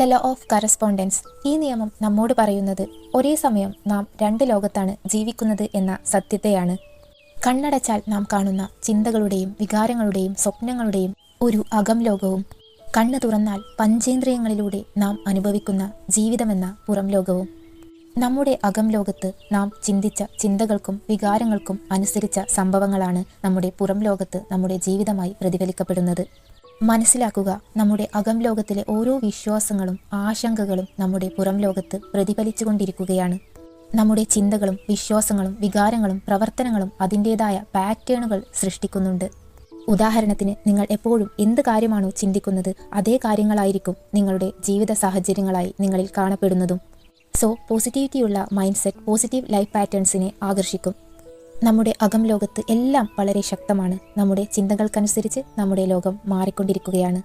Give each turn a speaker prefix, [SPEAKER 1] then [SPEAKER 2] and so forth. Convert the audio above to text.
[SPEAKER 1] The law of correspondence. ഈ നിയമം നമ്മോട് പറയുന്നത് ഒരേ സമയം നാം രണ്ട് ലോകത്താണ് ജീവിക്കുന്നത് എന്ന സത്യത്തെയാണ്. കണ്ണടച്ചാൽ നാം കാണുന്ന ചിന്തകളുടെയും വികാരങ്ങളുടെയും സ്വപ്നങ്ങളുടെയും ഒരു അകം ലോകവും, കണ്ണ് തുറന്നാൽ പഞ്ചേന്ദ്രിയങ്ങളിലൂടെ നാം അനുഭവിക്കുന്ന ജീവിതമെന്ന പുറം ലോകവും. നമ്മുടെ അകം ലോകത്ത് നാം ചിന്തിച്ച ചിന്തകൾക്കും വികാരങ്ങൾക്കും അനുസരിച്ച സംഭവങ്ങളാണ് നമ്മുടെ പുറം ലോകത്ത് നമ്മുടെ ജീവിതമായി പ്രതിഫലിക്കപ്പെടുന്നത്. മനസ്സിലാക്കുക, നമ്മുടെ അകം ലോകത്തിലെ ഓരോ വിശ്വാസങ്ങളും ആശങ്കകളും നമ്മുടെ പുറം ലോകത്ത് പ്രതിഫലിച്ചു കൊണ്ടിരിക്കുകയാണ്. നമ്മുടെ ചിന്തകളും വിശ്വാസങ്ങളും വികാരങ്ങളും പ്രവർത്തനങ്ങളും അതിൻ്റേതായ പാറ്റേണുകൾ സൃഷ്ടിക്കുന്നുണ്ട്. ഉദാഹരണത്തിന്, നിങ്ങൾ എപ്പോഴും എന്ത് കാര്യമാണോ ചിന്തിക്കുന്നത് അതേ കാര്യങ്ങളായിരിക്കും നിങ്ങളുടെ ജീവിത സാഹചര്യങ്ങളായി നിങ്ങളിൽ കാണപ്പെടുന്നതും. സോ പോസിറ്റിവിറ്റിയുള്ള മൈൻഡ് സെറ്റ് പോസിറ്റീവ് ലൈഫ് പാറ്റേൺസിനെ ആകർഷിക്കും. നമ്മുടെ അകം ലോകത്ത് എല്ലാം വളരെ ശക്തമാണ്. നമ്മുടെ ചിന്തകൾക്കനുസരിച്ച് നമ്മുടെ ലോകം മാറിക്കൊണ്ടിരിക്കുകയാണ്.